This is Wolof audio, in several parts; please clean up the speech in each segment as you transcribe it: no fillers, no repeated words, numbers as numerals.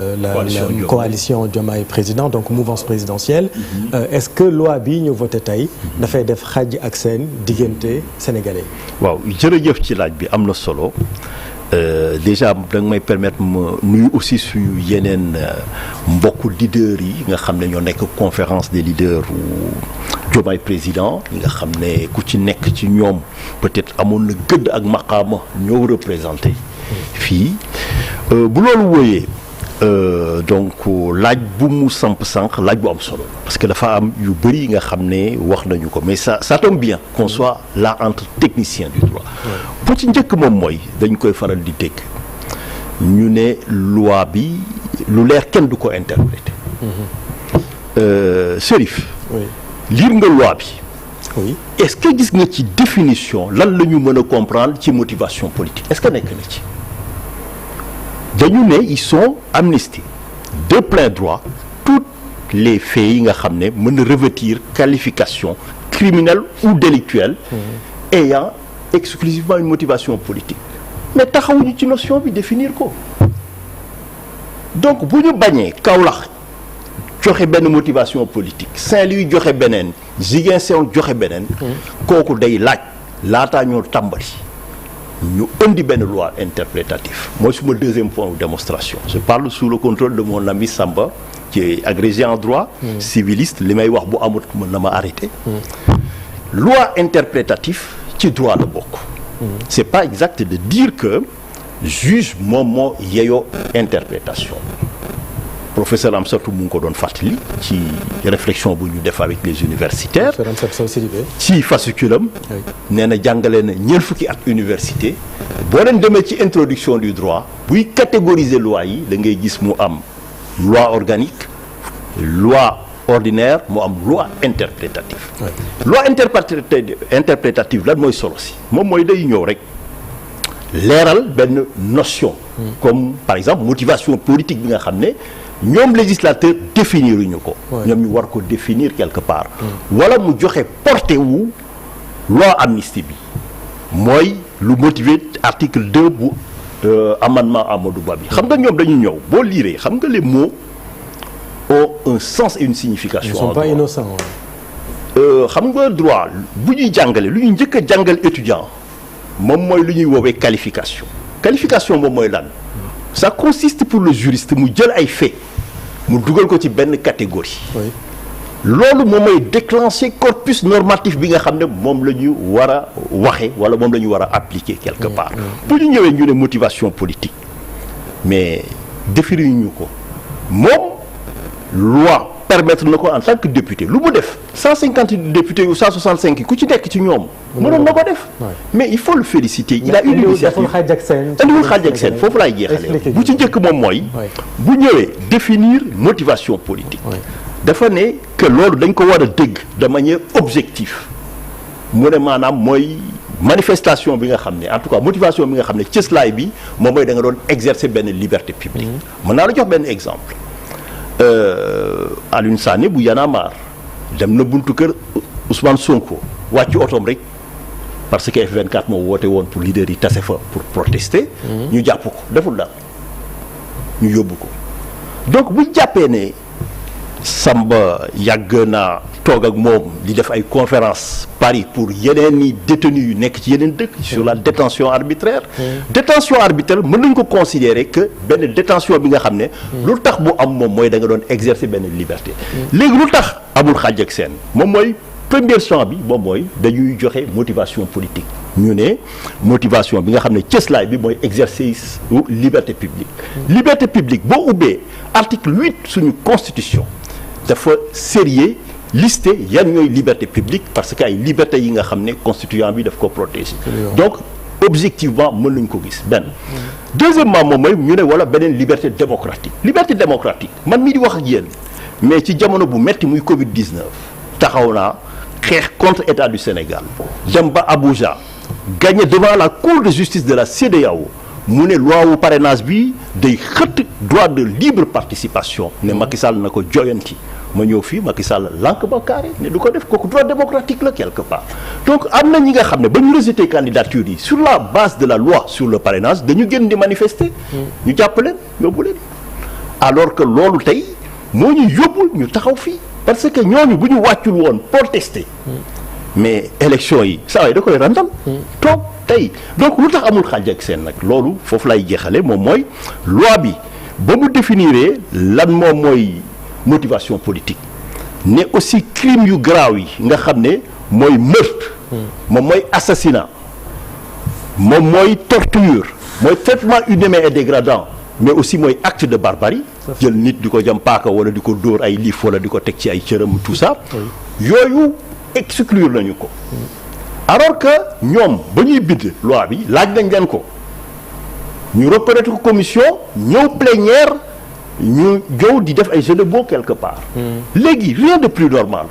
la coalition Diomaye président donc mouvance présidentielle. Est-ce que loi bi ñu voté tey dafay def xàjj ak seen diggante sénégalais. waaw jërëjëf ci laaj bi am na solo déjà da nga may permettre ma nuyu aussi suñu yeneen mbokku leaders yi nga xam ne ñoo nekk conférence des leaders Diomaye président ñi nga xam ne ku ci nekk ci ñoom peut-être amoon na gëdd ak maqaama ñoo représenté fii bu loolu wooyee. Donc laaj bu mu samp sànq laaj bu am solo parce que dafa am yu bëri yi nga xam ne wax nañu ko mais ça tombe bien qu'on soit là entre techniciens du droit bu ci njëkk moom mooy dañ koy faral di dégg ñu ne loi bi lu leer kenn du ko interpréter Chérif lire nga loi bi oui est-ce que gis nga ci définition lan la ñu mën a comprendre ci motivation politique est-ce que nekk na ci dañu ne ils sont amnistiés de plein droit tous les faits yi nga xam ne mën na revêtir qualification criminelle ou délictuelle ayant exclusivement une motivation politique mais taxawuñu ci notion bi définir ko donc bu ñu bañee Kaolack joxe benn motivation politique Saint-Louis joxe beneen Ziguinchor joxe beneen kooku day laataa ñoo tàmbali ñu indi benn loi interprétative mooy suma deuxième point de démonstration je parle sous le contrôle de mon ami Samba qui est agrégé en droit civiliste li may wax bu amut mën na ma arrêté loi interprétative ci droit la bokk c'est pas exact de dire que juge moom moo yeyoo interprétation professeur Amsatou mu ngi ko doon fàttali ci réflexion bu ñu def avec les universitaires ci fasciculum nee na jàngale na ñeent fukki at université boo leen demee ci introduction du droit buy catégoriser loi yi da ngay gis mu am loi organique loi ordinaire mu am loi interprétative loi interprétative lan mooy solo si moom mooy day ñëw rek leeral benn notion comme par exemple motivation politique bi nga xam ne ñoom législateur définir ñu ko ñoom ñu war ko définir quelque part wala mu joxe portée wu loi amnistie bi mooy lu motiver article 2 bu amendement Amadou Ba bi xam nga ñoom dañu ñëw boo liiree xam nga les mots ont un sens et une signification. Ils sont pas innocents. xam nga droit bu ñuy jàngale lu ñuy njëkk a jàngal étudiant moom mooy lu ñuy woowee qualification moom mooy lan ça consiste pour le juriste mu jël ay faits mu dugal ko ci benn catégorie loolu moom mooy déclencher corpus normatif bi nga xam ne moom la ñu war a waxe wala moom la ñu war a appliquer quelque part bu ñu ñëwee ñu ne motivation politique mais définir ñu ko moom loi permettre na ko en tant que député lu mu def 150 députés ou 165 ku ci nekk ci ñoom mënoon na ko def mais il faut le féliciter il a eu l'initiative andiwul xaaj ak seen foofu laay jeexale bu ci njëkk moom mooy bu ñëwee définir motivation politique dafa ne que loolu dañ ko war a dégg de manière objective mu ne maanaam mooy manifestation bi nga xam ne en tout cas motivation bi nga xam ne cëslaay bi moom mooy da nga doon exercer benn liberté publique mën naa la jox benn exemple Alioune Sané bu Y'en a marre dem na buntu kër Ousmane Sonko wàcc otoom rek parce que F24 moo woote woon pour leader yi tase fa pour protester ñu jàpp ko deful daal ñu yóbbu ko donc bu jàppee ne Samba yàgg naa toog ak moom di def ay conférence Paris pour yeneen i détenus yu nekk ci yeneen dëkk sur la détention arbitraire détention arbitraire mën nañ ko considérer que benn détention bi nga xam ne lu tax bu am moom mooy da nga doon exercer benn liberté léegi lu tax amul xaaj ak seen moom mooy premier champ bi moom mooy dañuy joxe motivation politique ñu ne motivation bi nga xam ne cëslaay bi mooy exercice liberté publique boo ubbee article 8 suñu constitution dafa sérieux listé yan ñooy liberté publique parce que ay liberté yi nga xam ne constituant bi daf ko protéger donc objectivement mën nañu ko gis benn deuxièmement moom mooy ñu ne wala beneen liberté démocratique man mii di wax ak yéen mais ci jamono bu metti muy Covid-19 taxaw naa xeex contre état du Sénégal dem ba Abuja gagné devant la cour de justice de la CEDEAO mu ne loi wu parrainage bi day xëtt droit de libre participation ne Macky Sall na ko joyanti ma ñëw fii Macky Sall lànk ba carré ne du ko def kooku droit démocratique la quelque part donc am na ñi nga xam ne ba ñu rejeté candidature yi sur la base de la loi sur le parrainage dañu génn di manifester ñu jàpp leen yóbbu leen alors que loolu tey moo ñu yóbbu ñu taxaw fii parce que ñooñu bu ñu wàccul woon protester mais élection yi saa yi da koy randal toog tey donc lu tax amul xaaj ak seen nag loolu foofu lay jeexale moom mooy loi bi ba mu définiree lan moom mooy motivation politique ne aussi crime yu graaw yi nga xam ne mooy meurtre moom mooy assassinat moom mooy torture mooy traitement inhumain et dégradant mais aussi mooy acte de barbarie jël nit di ko jam paaka wala di ko dóor ay liif wala di ko teg ci ay cëram tout ça yooyu exclure nañu ko alors que ñoom ba ñuy bind loi bi laaj nañ leen ko ñu reconnaître ko commission ñëw plénière ñu jow di def ay jeu de mots quelque part léegi rien de plus normal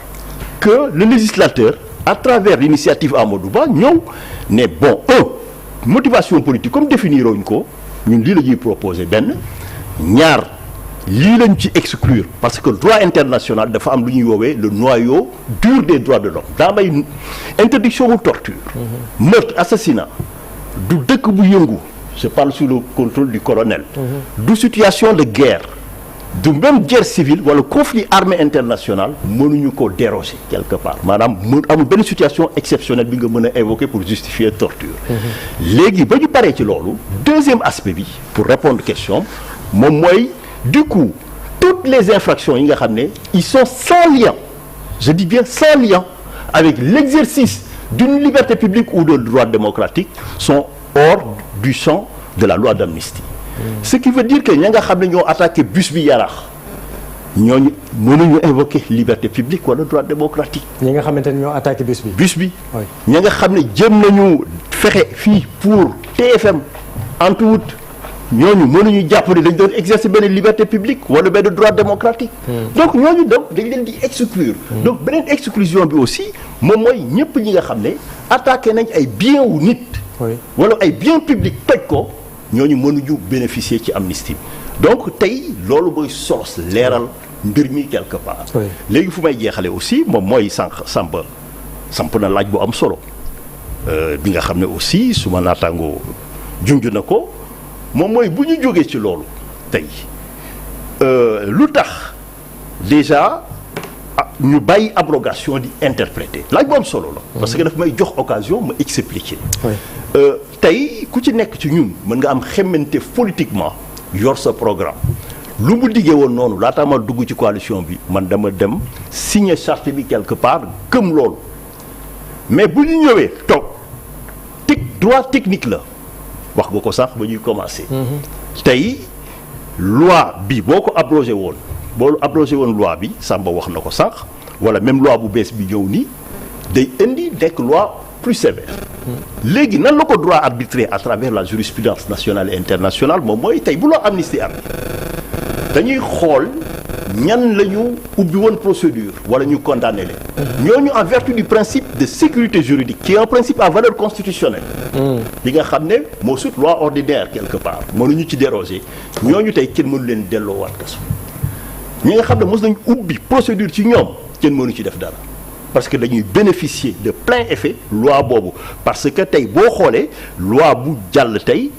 que le législateur à travers l'initiative Amadou Ba ñëw ne bon motivation politique comme définiruñ ko ñun lii la ñuy proposer benn ñaar lii lañ ci exclure parce que droit international dafa am lu ñuy woowee le noyau dur des droits de l'homme daa may interdiction wu torture meurtre assassinat du dëkk bu yëngu je parle sous le contrôle du colonel du situation de guerre du même guerre civile wala conflit armé international mënuñu ko déroger quelque part maanaam amul benn situation exceptionnelle bi nga mën a invoquer pour justifier torture léegi ba ñu paree ci loolu deuxième aspect bi pour répondre question moom mooy du coup toutes les infractions yi nga xam ne ils sont sans lien je dis bien sans lien avec l'exercice d'une liberté publique ou de droit démocratique sont hors du champ de la loi d'amnistie ce qui veut dire que ña nga xam ne ñoo attaqué bus bi Yaraax ñooñu mënuñu invoquer liberté publique wala droit démocratique. ñi nga xamante ne ñoo attaqué bus bi. ña nga xam ne jëm nañu fexe fii pour TFM en tout ñooñu mënuñu jàpp ne dañ doon exercer benn liberté publique wala benn droit démocratique. donc ñooñu donc dañ leen di exclure. donc beneen exclusion bi aussi moom mooy ñëpp ñi nga xam ne attaqué nañ ay biens wu nit. wala ay biens publics toj ko. ñooñu mënuñu bénéficier ci amnistie donc tey loolu mooy solos leeral mbir mi quelque part léegi fu may jeexale aussi moom mooy samp na laaj bu am solo bi nga xam ne aussi su ma naataangoo junj na ko moom mooy bu ñu jógee ci loolu tey lu tax déjà ñu bàyyi abrogation di interpréter laaj bu am solo la parce que daf may jox occasion ma expliquer tey ku ci nekk ci ñun mën nga am xemmante politiquement yor sa programme lu mu diggee woon noonu laataa ma dugg ci coalition bi man dama dem signer charte bi quelque part gëm loolu mais bu ñu ñëwee toog droit technique la wax nga ko sax ba ñuy commencer tey loi bi boo ko abrogé woon loi bi Samba wax na ko sànq wala même loi bu bees bi ñëw nii day indi nekk loi plus sévère léegi nan la ko droit arbitré à travers la jurisprudence nationale et internationale moom mooy tey bu loo amnistie am dañuy xool ñan la ñu ubbi woon procédure wala ñu condamné leen ñooñu en vertu du principe de sécurité juridique qui est un principe à valeur constitutionnelle bi nga xam ne moo sut loi ordinaire quelque part mënuñu ci déroger ñooñu tey kenn mënu leen delloowaat kaso ñi nga xam ne mos nañ ubbi procédure ci ñoom kenn mënu ci def dara parce que dañuy bénéficier de plein effet loi boobu parce que tey boo xoolee loi bu jàll tey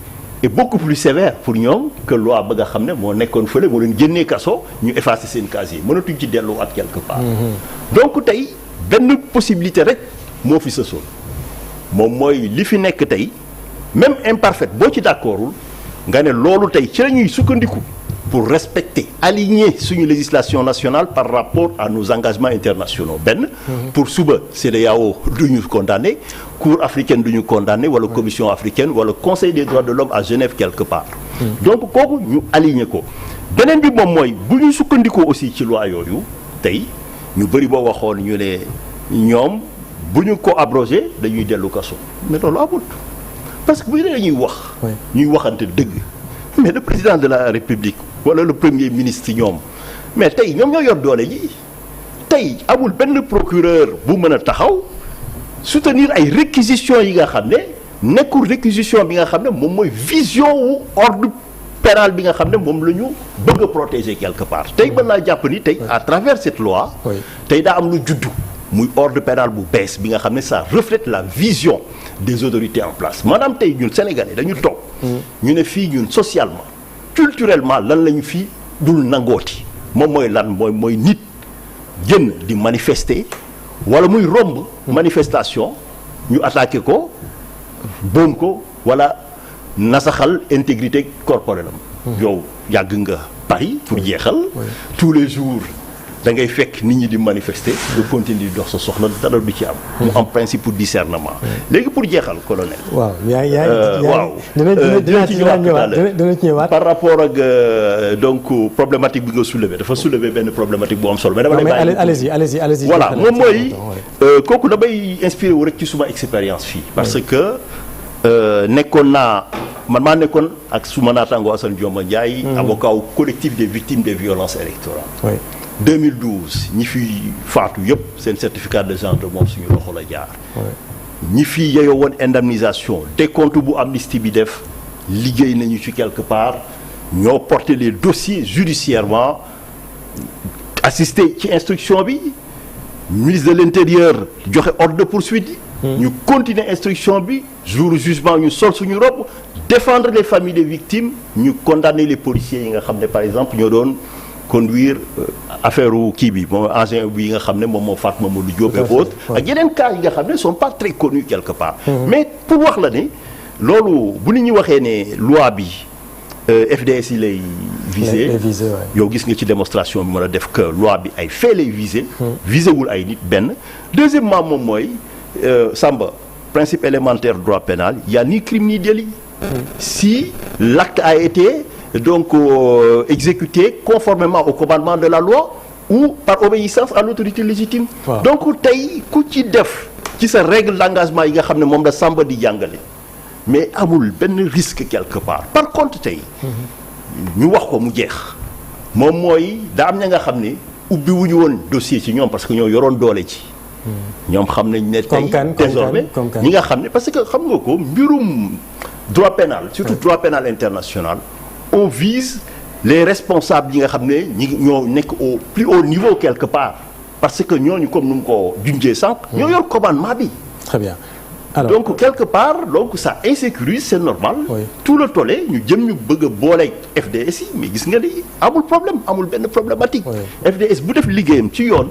est beaucoup plus sévère pour ñoom que loi ba nga xam ne moo nekkoon fële moo leen génnee kaso ñu effacer seen casier mënatuñ ci delluwaat quelque part donc tey benn possibilité rek moo fi sësoon moom mooy li fi nekk tey même imparfaite boo ci d'accordul nga ne loolu tey ci la ñuy sukkandiku pour respecter aligner suñu législation nationale par rapport à nos engagements internationaux benn pour suba CEDEAO du ñu condamné Cour africaine du ñu condamné wala Commission africaine wala Conseil des droits de l'homme à Genève quelque part donc kooku ñu aligné ko beneen bi moom mooy bu ñu sukkandikoo aussi ci loi yooyu tey ñu bëri boo waxoon ñu ne ñoom bu ñu ko abrogé dañuy dellu kaso mais loolu amul parce que bu ñu dañuy wax ñuy waxante dëgg mais le président de la République wala le premier ministre ñoom mais tey ñoom ñoo yor doole ji tey amul benn procureur bu mën a taxaw soutenir ay réquisitions yi nga xam ne nekkul réquisition bi nga xam ne moom mooy vision wu ordre pénal bi nga xam ne moom la ñu bëgg a protéger quelque part tey mën naa jàpp ni tey à travers cette loi tey daa am lu juddu muy ordre pénal bu bees bi nga xam ne ça reflète la vision des autorités en place maanaam tey ñun Sénégalais dañu toog ñu ne fii ñun socialement culturellement lan lañu fii dul nangooti moom mooy lan mooy nit génn di manifester wala muy romb manifestation ñu attaqué ko boom ko wala nasaxal intégrité corporelle am yow yàgg nga Paris pour jeexal tous les jours da ngay fekk nit ñi di manifester nga continuer di dox sa soxla dara du ci am mu am principe pour discernement léegi pour jeexal colonel waaw waaw dina ci ñëwaat par rapport ak donc problématique bi nga soulever dafa soulever benn problématique bu am solo mais dama lay bàyyi allez-y voilà moom mooy kooku damay inspiré wu rek ci suma expérience fii parce que nekkoon naa man maa nekkoon ak suma naataango Assane Dioma Ndiaye avocat au collectif des victimes des violences électorales 2012 ñi fi faatu yëpp seen certificat de genre de mort suñu loxo la jaar ñi fi yeyoo woon indemnisation décompte bu amnistie bi def liggéey nañu ci quelque part ñoo porter les dossiers judiciairement assisté ci instruction bi ministre de l'intérieur joxe ordre de poursuite ñu continuer instruction bi jour jugement ñu sol suñu robe défendre les familles des victimes ñu condamner les policiers yi nga xam ne par exemple ñoo doon conduire affaire kii bi moom engin bi nga xam ne moom moo faat Mamadou Diop et autres ak yeneen cas yi nga xam ne sont pas très connus quelque part mais pour wax la ne loolu bu nit ñi waxee ne loi bi FDS yi lay visé yow gis nga ci démonstration bi mën a def que loi bi ay fait lay visé visé wul ay nit benn deuxièmement moom mooy Samba principe élémentaire droit pénal il y a ni crime ni délit si l'acte a été donc exécuté conformément au commandement de la loi ou par obéissance à l'autorité légitime donc tey ku ci def ci sa règle d'engagement yi nga xam ne moom la Samba di jàngale mais amul benn risque quelque part par contre tey ñu wax ko mu jeex moom mooy daa am ña nga xam ne ubbi wuñu woon dossier ci ñoom parce que ñoo yoroon doole ci ñoom xam nañ ne tey désormais ñi nga xam ne parce que xam nga ko mbirum droit pénal surtout droit pénal international on vise les responsables yi nga xam ne ñoo nekk au plus haut niveau quelque part parce que ñooñu comme nu mu ko junjee sànq ñoo yor commandement bi très bien alors donc quelque part donc ça insécurise c'est normal tout le tollé ñu jëm ñu bëgg a boole FDS yi mais gis nga ni amul problème amul benn problématique FDS bu def liggéeyam ci yoon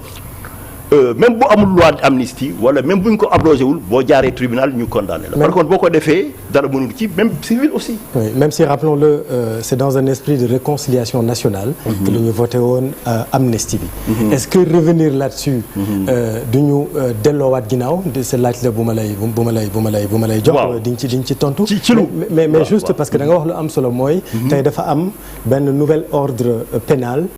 même bu amul loi d'amnistie wala même bu ñu ko abrogé wul boo jaaree tribunal ñu condamné la. par contre boo ko defee dara mënul ci même civil aussi. oui même si rappelons-le c'est dans un esprit de réconciliation nationale. que lu ñu voté woon amnistie bi. est-ce que revenir là-dessus. du ñu delloowaat ginnaaw c'est laaj la bu ma lay jox. waaw di nga ci tontu. ci lu mais juste parce que da nga wax lu am solo mooy. tey dafa am benn nouvel ordre pénal.